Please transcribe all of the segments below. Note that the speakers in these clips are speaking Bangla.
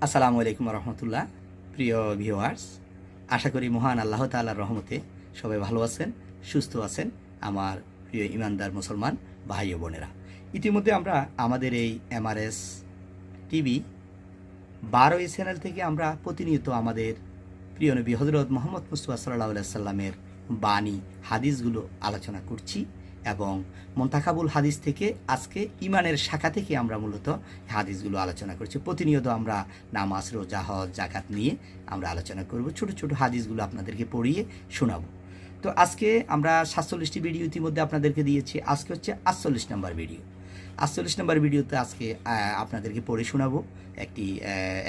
আসসালামু আলাইকুম রহমতুল্লাহ। প্রিয় ভিউয়ার্স, আশা করি মহান আল্লাহ তাআলার রহমতে সবাই ভালো আছেন, সুস্থ আছেন আমার প্রিয় ইমানদার মুসলমান ভাই ও বোনেরা। ইতিমধ্যে আমরা আমাদের এই এমআরএস টিভি 12 চ্যানেল থেকে আমরা প্রতিনিয়ত আমাদের প্রিয় নবী হযরত মুহাম্মদ মুস্তাফা সাল্লাল্লাহু আলাইহি সাল্লামের বাণী হাদিসগুলো আলোচনা করছি এবং মুনতাখাবুল হাদিস থেকে আজকে ইমানের শাখা থেকে আমরা মূলত হাদিসগুলো আলোচনা করছি। প্রতিনিয়ত আমরা নামাজ, রোজা, হজ, যাকাত নিয়ে আমরা আলোচনা করব, ছোট ছোট হাদিসগুলো আপনাদেরকে পড়িয়ে শোনাবো। তো আজকে আমরা 47টি ভিডিও ইতিমধ্যে আপনাদেরকে দিয়েছি। আজকে হচ্ছে 48 নম্বর ভিডিও। 48 নম্বর ভিডিওতে আজকে আপনাদেরকে পড়ে শোনাবো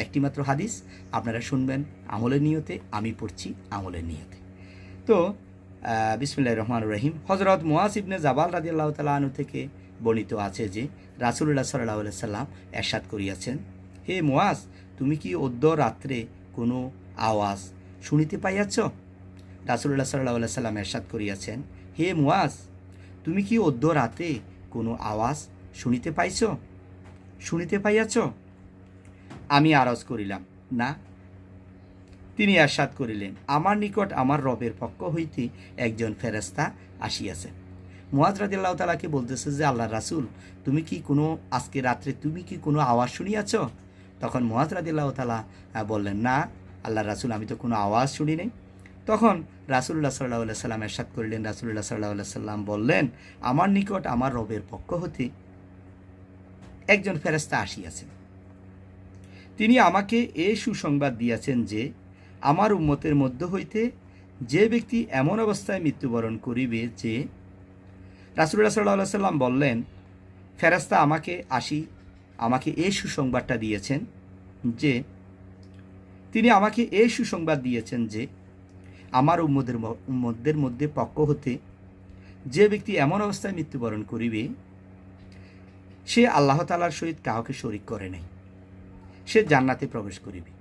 একটি মাত্র হাদিস। আপনারা শুনবেন আমলের নিয়তে, আমি পড়ছি আমলের নিয়তে। তো বিসমিল্লাহির রহমানির রহিম। হযরত মুআজ ইবনে জাবাল রাদিয়াল্লাহু তাআলা আনহু থেকে বর্ণিত আছে যে রাসূলুল্লাহ সাল্লাল্লাহু আলাইহি সাল্লাম ইরশাদ করিয়াছেন, হে মুআজ, তুমি কি অদ্য রাত্রে কোনো আওয়াজ শুনিতে পাইয়াছ? রাসূলুল্লাহ সাল্লাল্লাহু আলাইহি সাল্লাম ইরশাদ করিয়াছেন, হে মুআজ, তুমি কি অদ্য রাতে কোনো আওয়াজ শুনিতে পাইয়াছ? আমি আরজ করিলাম, না। তিনি ইরশাদ করিলেন, আমার নিকট আমার রবের পক্ষ হইতে একজন ফেরেশতা আসিয়াছে। মুআজ রাদিয়াল্লাহু তাআলাকে বলতেছে যে, আল্লাহর রাসূল, আজকে রাত্রে তুমি কি কোনো আওয়াজ শুনিয়াছ? তখন মুআজ রাদিয়াল্লাহু তাআলা বললেন, না আল্লাহর রাসূল, আমি তো কোনো আওয়াজ শুনি নাই। তখন রাসূলুল্লাহ সাল্লাল্লাহু আলাইহি সাল্লাম ইরশাদ করিলেন, রাসূলুল্লাহ সাল্লাল্লাহু আলাইহি সাল্লাম বললেন, আমার নিকট আমার রবের পক্ষ হতে একজন ফেরেশতা আসিয়াছেন। তিনি আমাকে এই সুসংবাদ দিয়াছেন যে আমার উম্মতের মধ্য হইতে যে ব্যক্তি এমন অবস্থায় মৃত্যুবরণ করিবে যে, রাসূলুল্লাহ সাল্লাল্লাহু আলাইহি সাল্লাম বললেন, ফেরেশতা আমাকে এই সুসংবাদটা দিয়েছেন যে, তিনি আমাকে এই সুসংবাদ দিয়েছেন যে আমার উম্মতের মধ্যে পক্ষ হতে যে ব্যক্তি এমন অবস্থায় মৃত্যুবরণ করিবে সে আল্লাহ তাআলার সহিত কাউকে শরীক করে নাই, সে জান্নাতে প্রবেশ করিবে।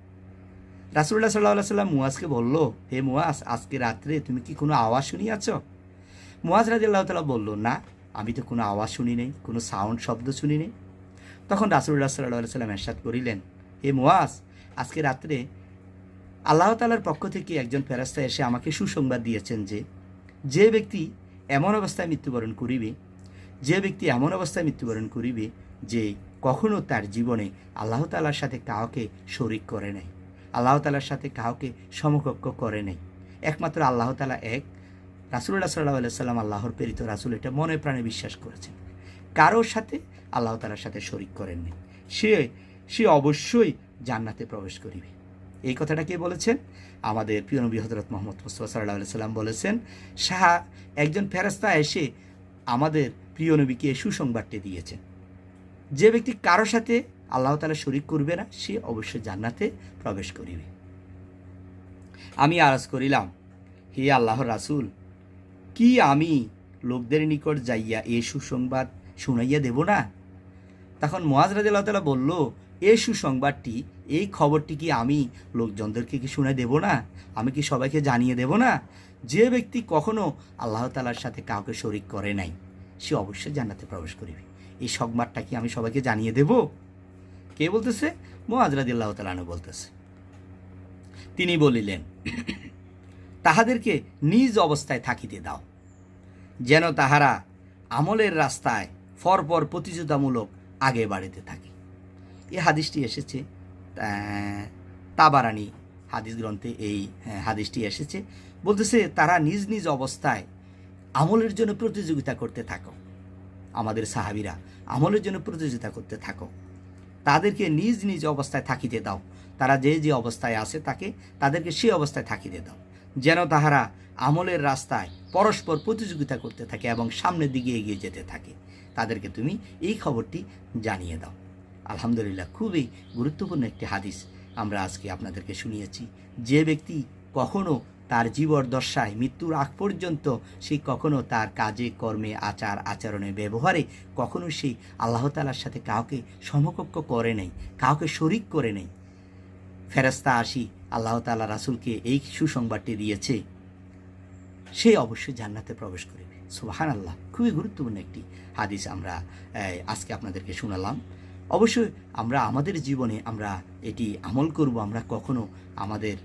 রাসূলুল্লাহ সাল্লাল্লাহু আলাইহি সাল্লাম মুআজকে বলল, হে মুআজ, আজকে রাত্রে তুমি কি কোনো আওয়াজ শুনিয়াছ? মুআজ রাদিয়াল্লাহু তাআলা বলল, না, আমি তো কোনো আওয়াজ শুনি নাই, কোনো শব্দ শুনি নাই। তখন রাসূলুল্লাহ সাল্লাল্লাহু আলাইহি সাল্লাম ইরশাদ করিলেন, হে মুআজ, আজকে রাত্রে আল্লাহ তাআলার পক্ষ থেকে একজন ফেরেশতা এসে আমাকে সুসংবাদ দিয়েছেন যে যে ব্যক্তি এমন অবস্থায় মৃত্যুবরণ করিবে যে কখনো তার জীবনে আল্লাহ তাআলার সাথে কাউকে শরীক করে নাই, আল্লাহ তাআলার সাথে কাউকে সমকক্ষ করে নাই, একমাত্র আল্লাহ তাআলা এক। রাসূলুল্লাহ সাল্লাল্লাহু আলাইহি সাল্লাম আল্লাহর প্রেরিত রাসূল, এটা মনে প্রাণে বিশ্বাস করেছেন। কারোর সাথে আল্লাহ তাআলার সাথে শরীক করেননি, সে অবশ্যই জান্নাতে প্রবেশ করিবে। এই কথাটা কে বলেছেন? আমাদের প্রিয় নবী হযরত মুহাম্মদ মুস্তাফা সাল্লাল্লাহু আলাইহি সাল্লাম বলেছেন। একজন ফেরেশতা এসে আমাদের প্রিয় নবীকে সুসংবাদটি দিয়েছেন, যে ব্যক্তি কারোর সাথে আল্লাহ তাআলা শরীক করবে না, সে অবশ্যই জান্নাতে প্রবেশ করিবে। আমি আরজ করিলাম, হে আল্লাহর রাসূল, কি আমি লোকদের নিকট যাইয়া এই সুসংবাদ শুনাইয়া দেব না? তখন মুআজ রাদিয়াল্লাহু তাআলা বলল, এই সুসংবাদটি, এই খবরটি কি আমি লোকজনদেরকে কি শুনাই দেব না? আমি কি সবাইকে জানিয়ে দেব না? যে ব্যক্তি কখনো আল্লাহ তাআলার সাথে কাউকে শরীক করে নাই, সে অবশ্যই জান্নাতে প্রবেশ করিবে। এই সংবাদটা কি আমি সবাইকে জানিয়ে দেব? কে বলতেছে? মুআজ রাদিয়াল্লাহু তাআলা আনহু বলতেছে। তিনি বলিলেন, তাহাদেরকে নিজ অবস্থায় থাকিতে দাও, যেন তাহারা আমলের রাস্তায় পরপর প্রতিযোগিতামূলক আগে বাড়িতে থাকে। এই হাদিসটি এসেছে তাবারানি হাদিস গ্রন্থে, এই হাদিসটি এসেছে। বলতেছে, তারা নিজ নিজ অবস্থায় আমলের জন্য প্রতিযোগিতা করতে থাকো। আমাদের সাহাবীরা আমলের জন্য প্রতিযোগিতা করতে থাকো, তাদেরকে নিজ নিজ অবস্থায় থাকিতে দাও। তারা যে যে অবস্থায় আছে তাদেরকে সেই অবস্থায় থাকিতে দাও, যেন তাহারা আমলের রাস্তায় পরস্পর প্রতিযোগিতা করতে থাকে এবং সামনের দিকে এগিয়ে যেতে থাকে। তাদেরকে তুমি এই খবরটি জানিয়ে দাও। আলহামদুলিল্লাহ, খুবই গুরুত্বপূর্ণ একটি হাদিস আমরা আজকে আপনাদেরকে শুনিয়েছি। যে ব্যক্তি কখনো তার জীবদ্দশায় মৃত্যুর আগ পর্যন্ত সে কখনো তার কাজে কর্মে আচরণে ব্যবহারে কখনো সে আল্লাহ তাআলার সাথে কাউকে সমকক্ষ করে নেই, কাউকে শরীক করে নেই, ফেরেশতা আসি আল্লাহ তাআলা রাসূলকে এই সুসংবাদটি দিয়েছে, সে অবশ্যই জান্নাতে প্রবেশ করবে। সুবহানাল্লাহ, খুবই গুরুত্বপূর্ণ একটি হাদিস আমরা আজকে আপনাদেরকে শোনালাম। অবশ্যই আমরা আমাদের জীবনে আমরা এটি আমল করব। আমরা কখনো আমাদের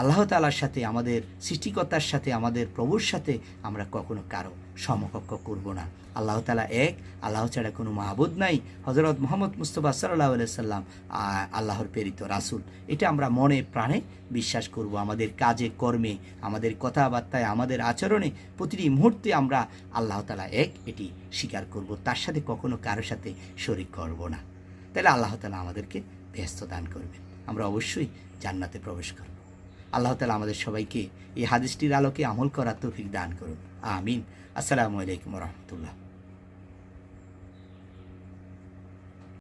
আল্লাহ তাআলার সাথে, আমাদের সৃষ্টিকর্তার সাথে, আমাদের প্রভুর সাথে আমরা কখনো কারো সমকক্ষ করব না। আল্লাহ তাআলা এক, আল্লাহ ছাড়া কোনো মাহবুদ নাই। হযরত মুহাম্মদ মুস্তাফা সাল্লাল্লাহু আলাইহি সাল্লাম আল্লাহর প্রেরিত রাসূল। এটা আমরা মনে প্রাণে বিশ্বাস করব। আমাদের কাজে কর্মে, আমাদের কথাবার্তায়, আমাদের আচরণে, প্রতিটি মুহূর্তে আমরা আল্লাহ তাআলা এক এটি স্বীকার করব। তার সাথে কখনো কারোর সাথে শরীক করব না। তাহলে আল্লাহ তাআলা আমাদেরকে বেহেশত দান করবেন, আমরা অবশ্যই জান্নাতে প্রবেশ করব। আল্লাহ তাআলা আমাদের সবাইকে এই হাদিসটির আলোকে আমল করার তৌফিক দান করুন। আমিন। আসসালামু আলাইকুম ওয়া রাহমাতুল্লাহ।